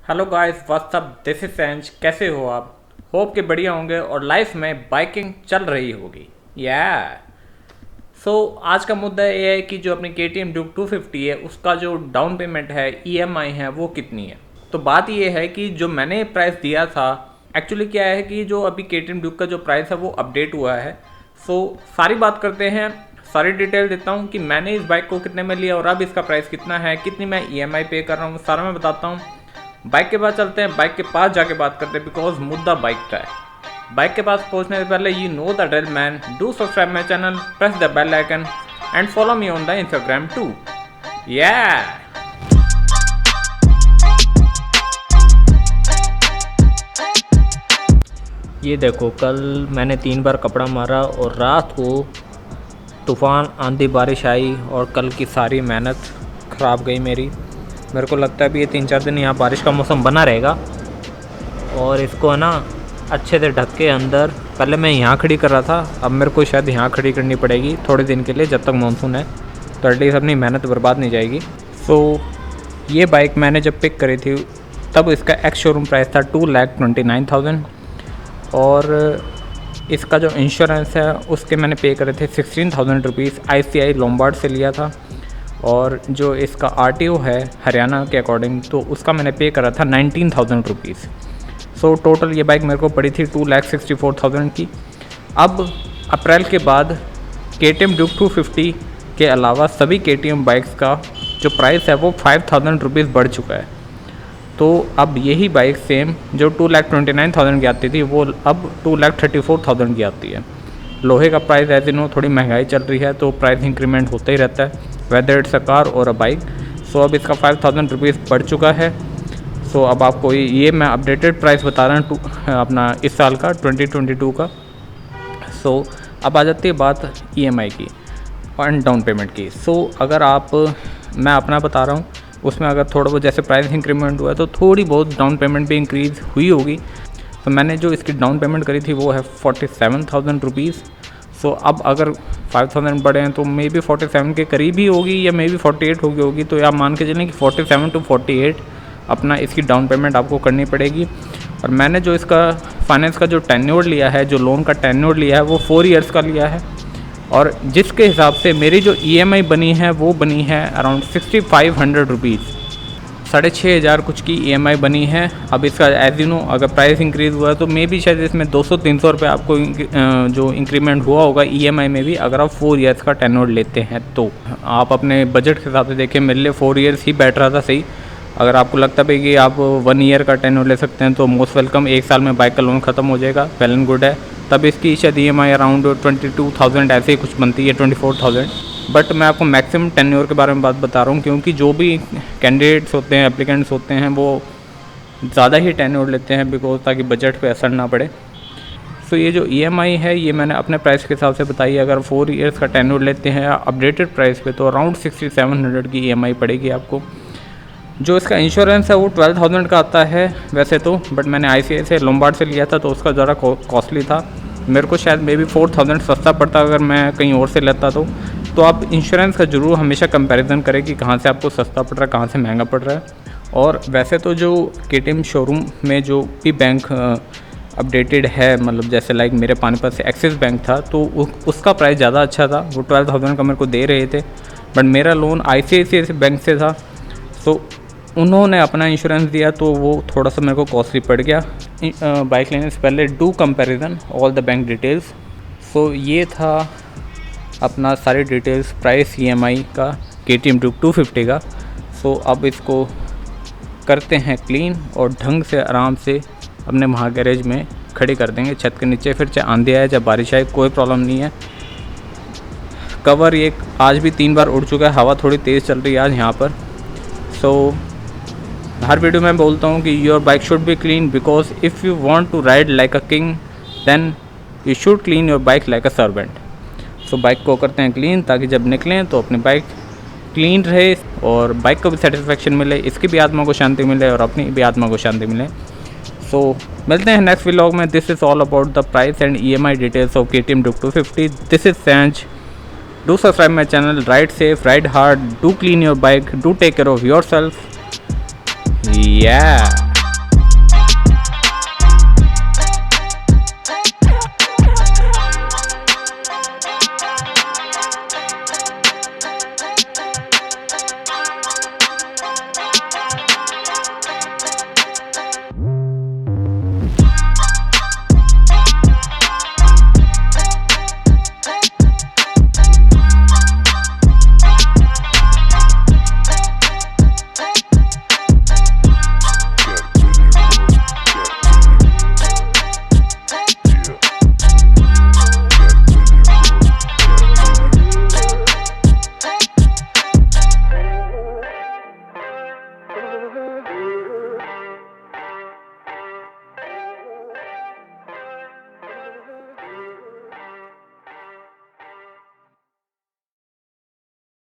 Hello guys, what's up, this is सेंज। कैसे हो आप? होप के बढ़िया होंगे और लाइफ में बाइकिंग चल रही होगी। सो आज का मुद्दा ये है कि जो अपनी KTM Duke 250 है उसका जो डाउन पेमेंट है, EMI है, वो कितनी है। तो बात ये है कि जो मैंने प्राइस दिया था, एक्चुअली क्या है कि जो अभी KTM Duke का जो प्राइस है वो अपडेट हुआ है। सो सारी बात करते हैं, सारी डिटेल देता हूँ कि मैंने इस बाइक को कितने में लिया और अब इसका प्राइस कितना है, कितनी मैं EMI पे कर रहा हूँ, सारा मैं बताता हूँ। बाइक के पास चलते हैं, बाइक के पास जाके बात करते हैं, बिकॉज मुद्दा बाइक का है। बाइक के पास पहुंचने से पहले you know the drill man, do subscribe my channel, press the bell icon and follow me on the Instagram too. ये देखो, कल मैंने 3 बार कपड़ा मारा और रात को तूफ़ान आंधी बारिश आई और कल की सारी मेहनत ख़राब गई मेरी। मेरे को लगता है अभी ये 3-4 दिन यहाँ बारिश का मौसम बना रहेगा और इसको है ना अच्छे से ढक के अंदर, पहले मैं यहाँ खड़ी कर रहा था, अब मेरे को शायद यहाँ खड़ी करनी पड़ेगी थोड़े दिन के लिए जब तक मानसून है, तो एटलीस्ट अपनी मेहनत बर्बाद नहीं जाएगी। सो ये बाइक मैंने जब पिक करी थी तब इसका एक्स शोरूम प्राइस था 2,29,000 और इसका जो इंश्योरेंस है उसके मैंने पे करे थे 16,000 रुपीज़। ICI लोम्बार्ड से लिया था और जो इसका RTO है हरियाणा के अकॉर्डिंग, तो उसका मैंने पे करा था 19,000 रुपीज़। सो टोटल ये बाइक मेरे को पड़ी थी 2,64,000 की। अब अप्रैल के बाद KTM Duke 250 के अलावा सभी KTM बाइक्स का जो प्राइस है वो 5,000 रुपीज़ बढ़ चुका है। तो अब यही बाइक सेम जो 2,29,000 की आती थी वो अब 2,34,000 की आती है। लोहे का प्राइस ऐसे नो थोड़ी महंगाई चल रही है तो प्राइस इंक्रीमेंट होता ही रहता है, वेदर इट्स अ कार और अ बाइक। सो अब इसका 5,000 रुपीज़ बढ़ चुका है। सो अब आपको ये मैं अपडेटेड प्राइस बता रहा हूँ अपना इस साल का 2022 का। सो अब आ जाती है बात EMI की और डाउन पेमेंट की। सो अगर आप, मैं अपना बता रहा हूँ, उसमें अगर थोड़ा बहुत जैसे प्राइस इंक्रीमेंट हुआ है तो थोड़ी बहुत डाउन पेमेंट भी इंक्रीज़ हुई होगी। तो मैंने जो इसकी डाउन पेमेंट करी थी वो है 47,000 रुपीज़। सो अब अगर 5,000 बढ़े हैं तो मे बी 47 के करीब ही होगी या मे बी 48 होगी। तो आप मान के चलें कि 47 to 48 अपना इसकी डाउन पेमेंट आपको करनी पड़ेगी। और मैंने जो इसका फाइनेंस का जो टेन्योर लिया है, जो लोन का टेन्योर लिया है, वो 4 ईयर्स का लिया है और जिसके हिसाब से मेरी जो EMI बनी है वो बनी है अराउंड 6,500 रुपीज़, 6,500 कुछ की EMI बनी है। अब इसका एज यू नो अगर प्राइस इंक्रीज़ हुआ है तो मे बी शायद इसमें 200-300 रुपये आपको जो इंक्रीमेंट हुआ होगा EMI में भी, अगर आप 4 ईयर्स का टेन्योर लेते हैं तो। आप अपने बजट के हिसाब से देखें, मेरे लिए 4 ईयर्स ही बैठ रहा था सही। अगर आपको लगता है कि आप 1 ईयर का टेन्योर ले सकते हैं तो मोस्ट वेलकम, 1 साल में बाइक का लोन ख़त्म हो जाएगा, वेल एंड गुड है। तब इसकी शायद EMI अराउंड 22,000 ऐसे ही कुछ बनती है, 24,000। बट मैं आपको मैक्सिमम टेन्योर के बारे में बात बता रहा हूँ क्योंकि जो भी कैंडिडेट्स होते हैं, एप्लीकेंट्स होते हैं, वो ज़्यादा ही टेन्योर लेते हैं बिकॉज ताकि बजट पे असर ना पड़े। सो ये जो EMI है ये मैंने अपने प्राइस के हिसाब से बताई है। अगर 4 ईयर्स का टेन्योर लेते हैं अपडेटेड प्राइस पे तो अराउंड 6,700 की EMI पड़ेगी आपको। जो इसका इंश्योरेंस है वो 12,000 का आता है वैसे तो, बट मैंने ICI से लोम्बार्ड से लिया था तो उसका ज़रा कॉस्टली था। मेरे को शायद मे बी 4,000 सस्ता पड़ता अगर मैं कहीं और से लेता तो आप इंश्योरेंस का ज़रूर हमेशा कंपैरिजन करें कि कहाँ से आपको सस्ता पड़ रहा है, कहाँ से महंगा पड़ रहा है। और वैसे तो जो KTM शोरूम में जो भी बैंक अपडेटेड है, मतलब जैसे लाइक मेरे पानीपत से एक्सिस बैंक था तो उसका प्राइस ज़्यादा अच्छा था, वो 12,000 का मेरे को दे रहे थे। बट मेरा लोन ICICI बैंक से था, सो उन्होंने अपना इंश्योरेंस दिया तो वो थोड़ा सा मेरे को कॉस्टली पड़ गया। बाइक लेने से पहले do comparison all the bank details. So ये था अपना सारी डिटेल्स, प्राइस EMI का KTM Duke 250 का। सो अब इसको करते हैं क्लीन और ढंग से आराम से अपने वहाँ गैरेज में खड़ी कर देंगे छत के नीचे। फिर चाहे आंधी आए चाहे बारिश आए कोई प्रॉब्लम नहीं है। कवर ये आज भी 3 बार उड़ चुका है, हवा थोड़ी तेज़ चल रही है आज यहाँ पर। सो हर वीडियो में बोलता हूँ कि your bike should be clean because if you want to ride like a king then you should clean your bike like a servant. So bike को करते हैं क्लीन ताकि जब निकलें तो अपनी बाइक क्लीन रहे और बाइक को भी सेटिस्फेक्शन मिले, इसकी भी आत्मा को शांति मिले और अपनी भी आत्मा को शांति मिले। सो मिलते हैं नेक्स्ट व्लॉग में। This is all about the price and EMI details of KTM Duke 250। This is सेंज। Do subscribe my channel. Ride safe, ride hard, do clean your bike, do take care of yourself. Yeah.